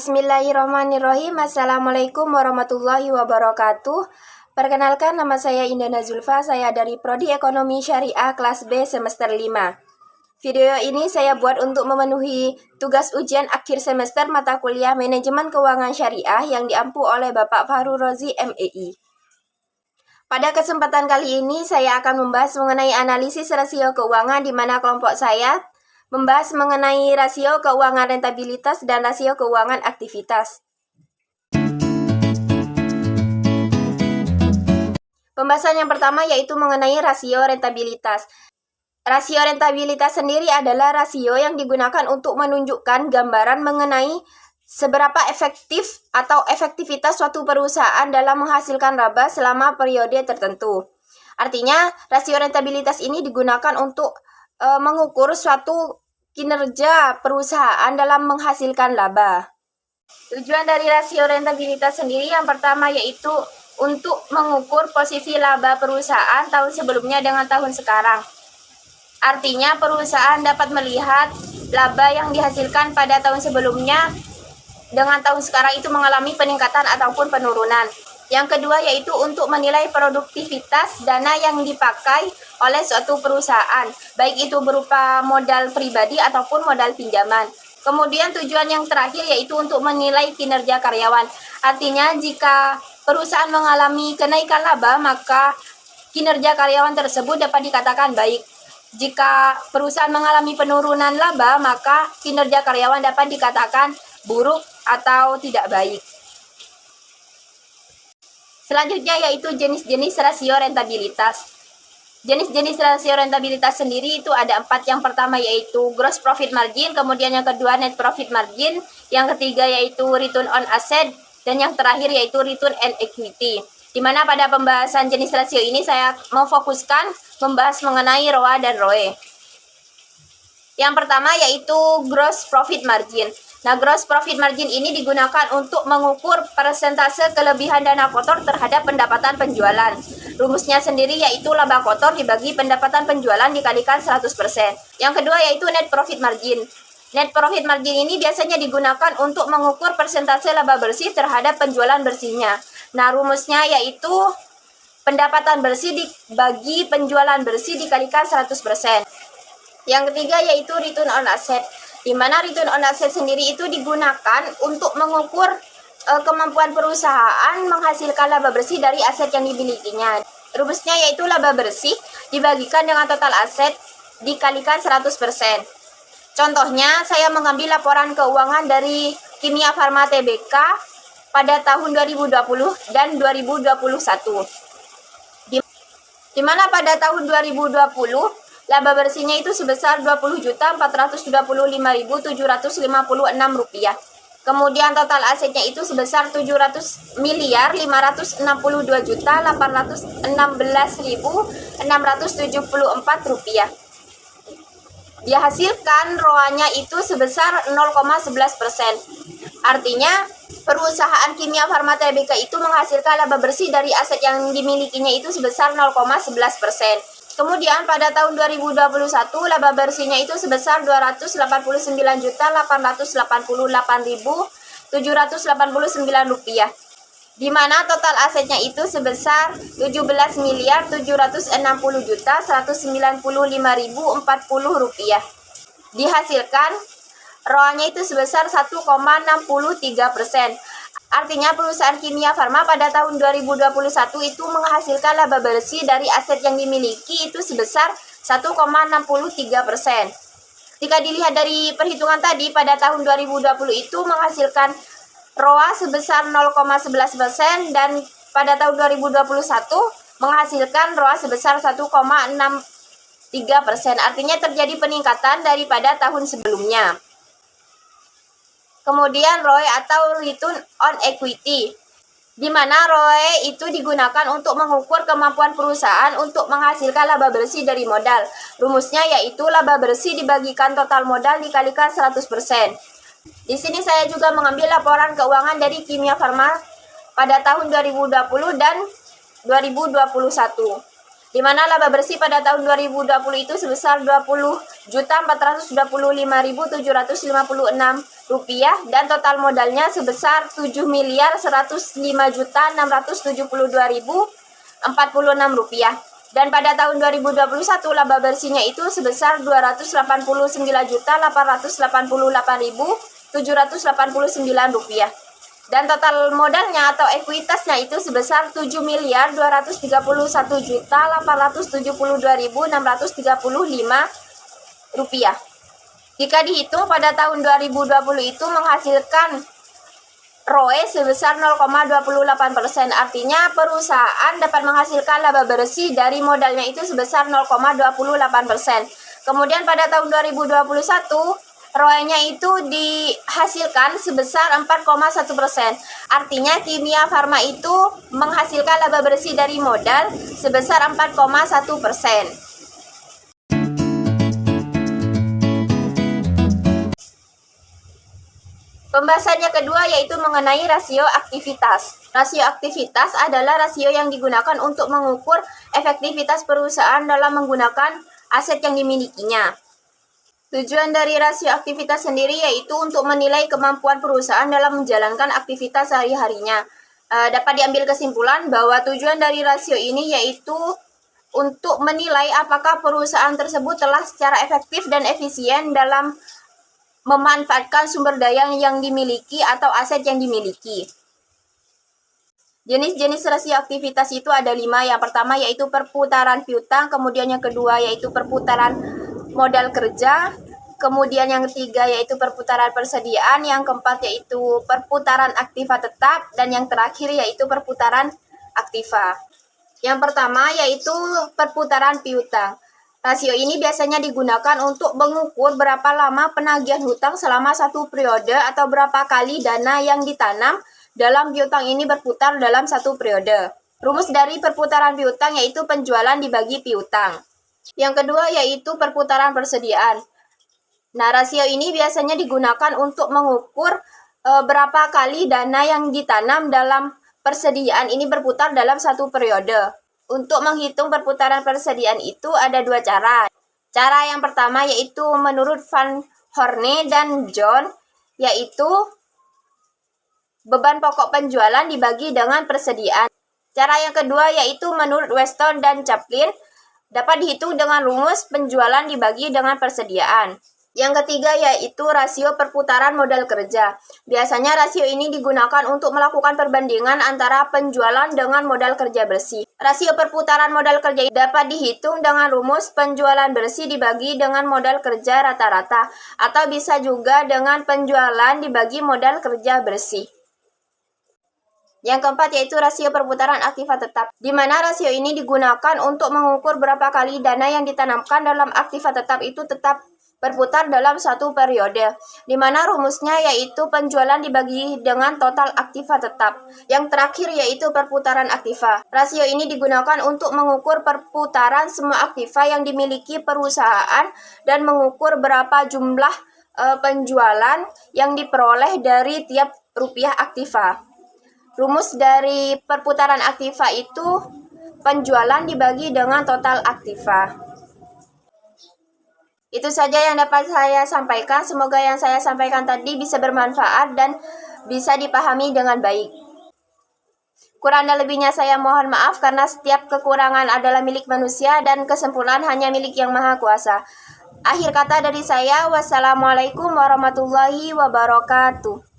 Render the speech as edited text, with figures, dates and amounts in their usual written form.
Bismillahirrahmanirrahim. Assalamualaikum warahmatullahi wabarakatuh. Perkenalkan, nama saya Indana Zulfa. Saya dari Prodi Ekonomi Syariah kelas B semester 5. Video ini saya buat untuk memenuhi tugas ujian akhir semester mata kuliah Manajemen Keuangan Syariah yang diampu oleh Bapak Fahru Rozi MEI. Pada kesempatan kali ini saya akan membahas mengenai analisis rasio keuangan, di mana kelompok saya membahas mengenai rasio keuangan rentabilitas dan rasio keuangan aktivitas. Pembahasan yang pertama yaitu mengenai rasio rentabilitas. Rasio rentabilitas sendiri adalah rasio yang digunakan untuk menunjukkan gambaran mengenai seberapa efektif atau efektivitas suatu perusahaan dalam menghasilkan laba selama periode tertentu. Artinya, rasio rentabilitas ini digunakan untuk mengukur suatu kinerja perusahaan dalam menghasilkan laba. Tujuan dari rasio rentabilitas sendiri yang pertama yaitu untuk mengukur posisi laba perusahaan tahun sebelumnya dengan tahun sekarang. Artinya perusahaan dapat melihat laba yang dihasilkan pada tahun sebelumnya dengan tahun sekarang itu mengalami peningkatan ataupun penurunan. Yang kedua yaitu untuk menilai produktivitas dana yang dipakai oleh suatu perusahaan, baik itu berupa modal pribadi ataupun modal pinjaman. Kemudian tujuan yang terakhir yaitu untuk menilai kinerja karyawan. Artinya jika perusahaan mengalami kenaikan laba, maka kinerja karyawan tersebut dapat dikatakan baik. Jika perusahaan mengalami penurunan laba, maka kinerja karyawan dapat dikatakan buruk atau tidak baik. Selanjutnya yaitu jenis-jenis rasio rentabilitas. Jenis-jenis rasio rentabilitas sendiri itu ada 4. Yang pertama yaitu gross profit margin, kemudian yang kedua net profit margin, yang ketiga yaitu return on asset, dan yang terakhir yaitu return on equity. Di mana pada pembahasan jenis rasio ini saya memfokuskan membahas mengenai ROA dan ROE. Yang pertama yaitu gross profit margin. Nah, gross profit margin ini digunakan untuk mengukur persentase kelebihan dana kotor terhadap pendapatan penjualan. Rumusnya sendiri yaitu laba kotor dibagi pendapatan penjualan dikalikan 100%. Yang kedua yaitu net profit margin. Net profit margin ini biasanya digunakan untuk mengukur persentase laba bersih terhadap penjualan bersihnya. Nah, rumusnya yaitu pendapatan bersih dibagi penjualan bersih dikalikan 100%. Yang ketiga yaitu return on asset, di mana return on asset sendiri itu digunakan untuk mengukur kemampuan perusahaan menghasilkan laba bersih dari aset yang dimilikinya. Rumusnya yaitu laba bersih dibagikan dengan total aset dikalikan 100%. Contohnya, saya mengambil laporan keuangan dari Kimia Farma Tbk pada tahun 2020 dan 2021. Di mana pada tahun 2020 laba bersihnya itu sebesar Rp20.455.756. Kemudian total asetnya itu sebesar Rp700.562.816.674. Dihasilkan ROA-nya itu sebesar 0,11%. Artinya perusahaan Kimia Farma Tbk itu menghasilkan laba bersih dari aset yang dimilikinya itu sebesar 0,11%. Kemudian pada tahun 2021 laba bersihnya itu sebesar Rp289.888.789, di mana total asetnya itu sebesar Rp17.760.195.040. Dihasilkan ROA-nya itu sebesar 1,63%. Artinya perusahaan Kimia Farma pada tahun 2021 itu menghasilkan laba bersih dari aset yang dimiliki itu sebesar 1,63%. Jika dilihat dari perhitungan tadi, pada tahun 2020 itu menghasilkan ROA sebesar 0,11% dan pada tahun 2021 menghasilkan ROA sebesar 1,63%. Artinya terjadi peningkatan daripada tahun sebelumnya. Kemudian ROE atau return on equity, di mana ROE itu digunakan untuk mengukur kemampuan perusahaan untuk menghasilkan laba bersih dari modal. Rumusnya yaitu laba bersih dibagikan total modal dikalikan 100%. Di sini saya juga mengambil laporan keuangan dari Kimia Farma pada tahun 2020 dan 2021. Di mana laba bersih pada tahun 2020 itu sebesar Rp20.425.756 rupiah dan total modalnya sebesar 7.105.672.046 rupiah. Dan pada tahun 2021 laba bersihnya itu sebesar 289.888.789 rupiah. Dan total modalnya atau ekuitasnya itu sebesar 7.231.872.635 rupiah. Jika dihitung pada tahun 2020 itu menghasilkan ROE sebesar 0,28%. Artinya perusahaan dapat menghasilkan laba bersih dari modalnya itu sebesar 0,28%. Kemudian pada tahun 2021 ROE-nya itu dihasilkan sebesar 4,1%. Artinya Kimia Farma itu menghasilkan laba bersih dari modal sebesar 4,1%. Pembahasannya kedua yaitu mengenai rasio aktivitas. Rasio aktivitas adalah rasio yang digunakan untuk mengukur efektivitas perusahaan dalam menggunakan aset yang dimilikinya. Tujuan dari rasio aktivitas sendiri yaitu untuk menilai kemampuan perusahaan dalam menjalankan aktivitas sehari-harinya. Dapat diambil kesimpulan bahwa tujuan dari rasio ini yaitu untuk menilai apakah perusahaan tersebut telah secara efektif dan efisien dalam memanfaatkan sumber daya yang dimiliki atau aset yang dimiliki. Jenis-jenis rasio aktivitas itu ada 5. Yang pertama yaitu perputaran piutang, kemudian yang kedua yaitu perputaran modal kerja, kemudian yang ketiga yaitu perputaran persediaan, yang keempat yaitu perputaran aktiva tetap, dan yang terakhir yaitu perputaran aktiva. Yang pertama yaitu perputaran piutang. Rasio ini biasanya digunakan untuk mengukur berapa lama penagihan hutang selama satu periode atau berapa kali dana yang ditanam dalam piutang ini berputar dalam satu periode. Rumus dari perputaran piutang yaitu penjualan dibagi piutang. Yang kedua yaitu perputaran persediaan. Nah, rasio ini biasanya digunakan untuk mengukur berapa kali dana yang ditanam dalam persediaan ini berputar dalam satu periode. Untuk menghitung perputaran persediaan itu ada 2 cara. Cara yang pertama yaitu menurut Van Horne dan John, yaitu beban pokok penjualan dibagi dengan persediaan. Cara yang kedua yaitu menurut Weston dan Chaplin, dapat dihitung dengan rumus penjualan dibagi dengan persediaan. Yang ketiga yaitu rasio perputaran modal kerja. Biasanya rasio ini digunakan untuk melakukan perbandingan antara penjualan dengan modal kerja bersih. Rasio perputaran modal kerja dapat dihitung dengan rumus penjualan bersih dibagi dengan modal kerja rata-rata, atau bisa juga dengan penjualan dibagi modal kerja bersih. Yang keempat yaitu rasio perputaran aktiva tetap, di mana rasio ini digunakan untuk mengukur berapa kali dana yang ditanamkan dalam aktiva tetap itu tetap berputar dalam satu periode, di mana rumusnya yaitu penjualan dibagi dengan total aktiva tetap. Yang terakhir yaitu perputaran aktiva. Rasio ini digunakan untuk mengukur perputaran semua aktiva yang dimiliki perusahaan dan mengukur berapa jumlah penjualan yang diperoleh dari tiap rupiah aktiva. Rumus dari perputaran aktiva itu penjualan dibagi dengan total aktiva. Itu saja yang dapat saya sampaikan. Semoga yang saya sampaikan tadi bisa bermanfaat dan bisa dipahami dengan baik. Kurang dan lebihnya saya mohon maaf karena setiap kekurangan adalah milik manusia dan kesempurnaan hanya milik Yang Maha Kuasa. Akhir kata dari saya, wassalamualaikum warahmatullahi wabarakatuh.